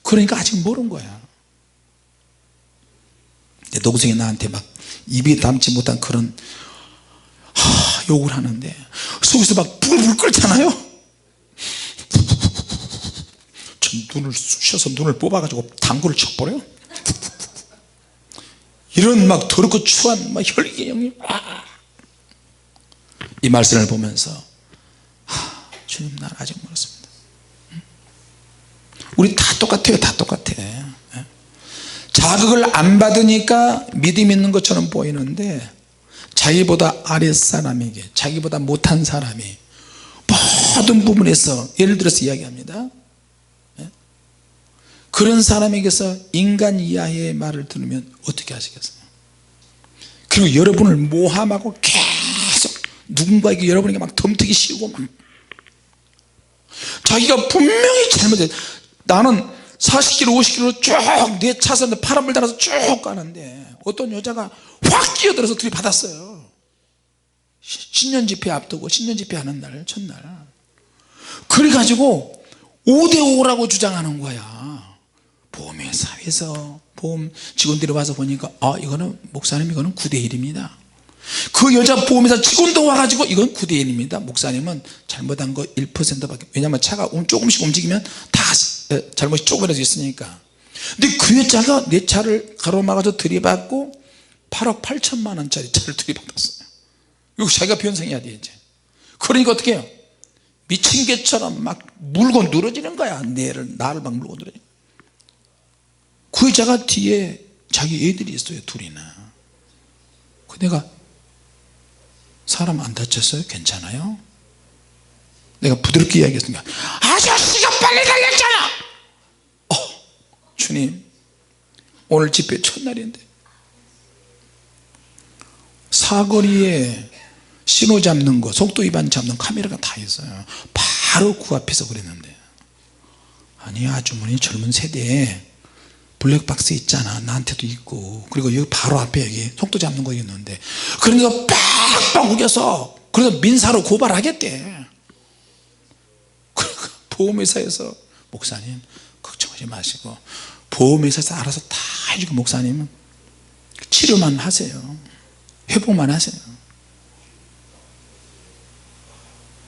그러니까 아직 모르는 거야. 내 동생이 나한테 막 입에 담지 못한 그런 욕을 하는데 속에서 막 불불 끓잖아요. 전 눈을 쑤셔서 눈을 뽑아가지고 당구를 쳐버려요. 이런 막 더럽고 추한 막 혈기 형님. 이 말씀을 보면서 주님, 난 아직 멀었습니다. 우리 다 똑같아요. 다 똑같아. 자극을 안 받으니까 믿음 있는 것처럼 보이는데, 자기보다 아랫사람에게, 자기보다 못한 사람이 모든 부분에서, 예를 들어서 이야기합니다. 그런 사람에게서 인간 이하의 말을 들으면 어떻게 하시겠어요? 그리고 여러분을 모함하고 계속 누군가에게, 여러분에게 막 덤태기 씌우고, 막 자기가 분명히 잘못했, 나는 40km 50km 쭉 내 차선에 파란불 달아서 쭉 가는데 어떤 여자가 확 끼어들어서 들이받았어요. 신년 집회 앞두고 신년 집회 하는 날 첫날 그래가지고 5대5라고 주장하는 거야. 보험회사에서 보험 직원들이 와서 보니까 이거는 목사님 이거는 9대1입니다 그 여자 보험회사 직원도 와가지고 이건 9대1입니다 목사님은 잘못한 거 1%밖에 왜냐면 차가 조금씩 움직이면 다 잘못이 쪼그려져 있으니까. 근데 그 여자가 내 차를 가로막아서 들이받고 8억 8천만 원짜리 차를 들이받았어요. 이거 자기가 변성해야 돼 이제. 그러니까 어떻게 해요? 미친 개처럼 막 물고 늘어지는 거야. 나를 막 물고 늘어지는 거야. 그 여자가 뒤에 자기 애들이 있어요 둘이나. 그 내가 사람 안 다쳤어요? 괜찮아요? 내가 부드럽게 이야기했으니까 아저씨가 빨리 달렸잖아. 주님 오늘 집회 첫날인데 사거리에 신호 잡는 거 속도 위반 잡는 카메라가 다 있어요. 바로 그 앞에서 그랬는데 아니 아주머니 젊은 세대에 블랙박스 있잖아 나한테도 있고 그리고 여기 바로 앞에 여기 속도 잡는 거 있는데 그래서 빡빡 우겨서 그래서 민사로 고발하겠대. 보험회사에서 목사님 걱정하지 마시고 보험회사에서 알아서 다 해주고 목사님은 치료만 하세요 회복만 하세요.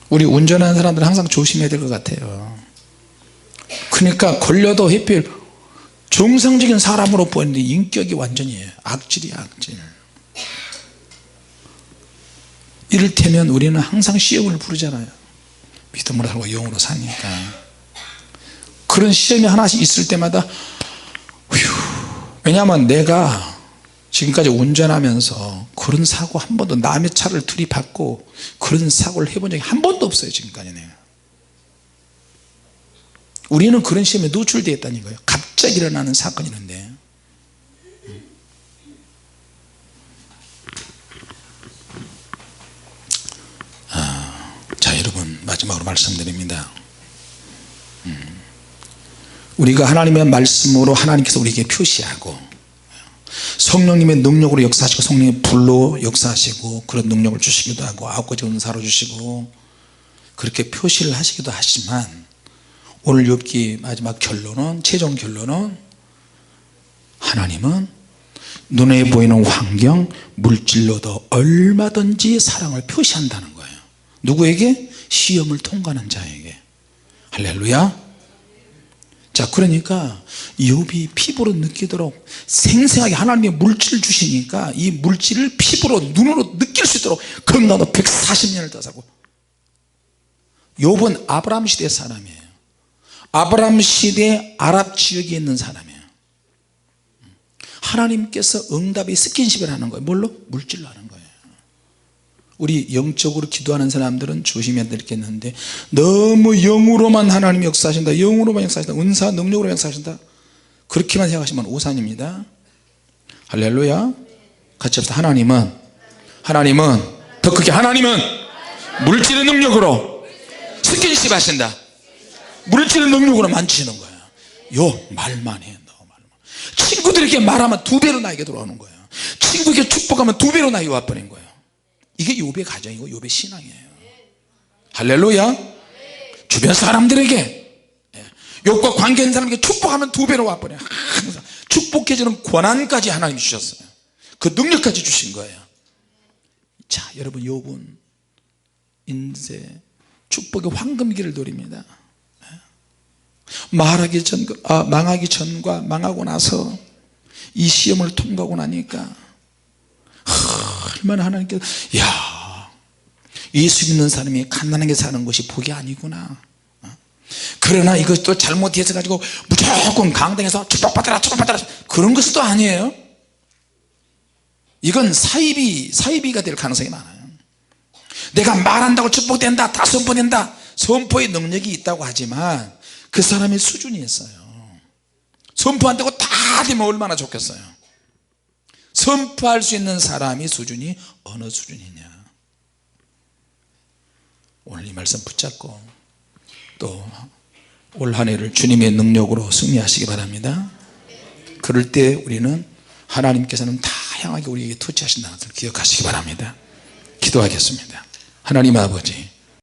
우리 운전하는 사람들은 항상 조심해야 될 것 같아요. 그러니까 걸려도 하필 정상적인 사람으로 보이는데 인격이 완전히 악질이야 악질. 이를테면 우리는 항상 시험을 부르잖아요. 믿음으로 살고 영으로 사니까 그런 시험이 하나씩 있을 때마다 왜냐하면 내가 지금까지 운전하면서 그런 사고 한 번도 남의 차를 들이받고 그런 사고를 해본 적이 한 번도 없어요 지금까지. 내가 우리는 그런 시험에 노출되어 있다는 거예요. 갑자기 일어나는 사건이 있는데 자 여러분 마지막으로 말씀드립니다. 우리가 하나님의 말씀으로 하나님께서 우리에게 표시하고 성령님의 능력으로 역사하시고 성령의 불로 역사하시고 그런 능력을 주시기도 하고 9가지 은사로 주시고 그렇게 표시를 하시기도 하지만 오늘 욥기 마지막 결론은 최종 결론은 하나님은 눈에 보이는 환경 물질로도 얼마든지 사랑을 표시한다는 거예요. 누구에게? 시험을 통과하는 자에게. 할렐루야. 자 그러니까 욥이 피부로 느끼도록 생생하게 하나님의 물질을 주시니까 이 물질을 피부로 눈으로 느낄 수 있도록 건강도 140년을 더 살고. 욥은 아브라함 시대 사람이에요. 아브라함 시대 아랍 지역에 있는 사람이에요. 하나님께서 응답의 스킨십을 하는 거예요. 뭘로? 물질로 하는 거예요. 우리 영적으로 기도하는 사람들은 조심해야 되겠는데 너무 영으로만 하나님이 역사하신다 영으로만 역사하신다 은사 능력으로 역사하신다 그렇게만 생각하시면 오산입니다. 할렐루야. 같이 합시다. 하나님은 더 크게 하나님은 물질의 능력으로 스킨십 하신다. 물질의 능력으로 만지시는 거예요. 요 말만 해. 너 말만. 친구들에게 말하면 2배로 나에게 돌아오는 거예요. 친구에게 축복하면 2배로 나에게 와버린 거예요. 이게 욥의 가정이고 욥의 신앙이에요. 할렐루야. 주변 사람들에게 욥과 관계있는 사람에게 축복하면 2배로 와버려요. 항상 축복해주는 권한까지 하나님이 주셨어요. 그 능력까지 주신 거예요. 자 여러분 욥은 인생 축복의 황금기를 누립니다. 망하기 전과 망하고 나서 이 시험을 통과하고 나니까 얼마나 하나님께서 야 예수 믿는 사람이 가난하게 사는 것이 복이 아니구나. 그러나 이것도 잘못해서 가지고 무조건 강당에서 축복받아라 그런 것도 아니에요. 이건 사이비가 될 가능성이 많아요. 내가 말한다고 축복된다 다 선포된다 선포의 능력이 있다고 하지만 그 사람의 수준이 있어요. 선포한다고 다 되면 얼마나 좋겠어요. 선포할 수 있는 사람의 수준이 어느 수준이냐. 오늘 이 말씀 붙잡고 또 올 한 해를 주님의 능력으로 승리하시기 바랍니다. 그럴 때 우리는 하나님께서는 다양하게 우리에게 투지하신다는 것을 기억하시기 바랍니다. 기도하겠습니다. 하나님 아버지,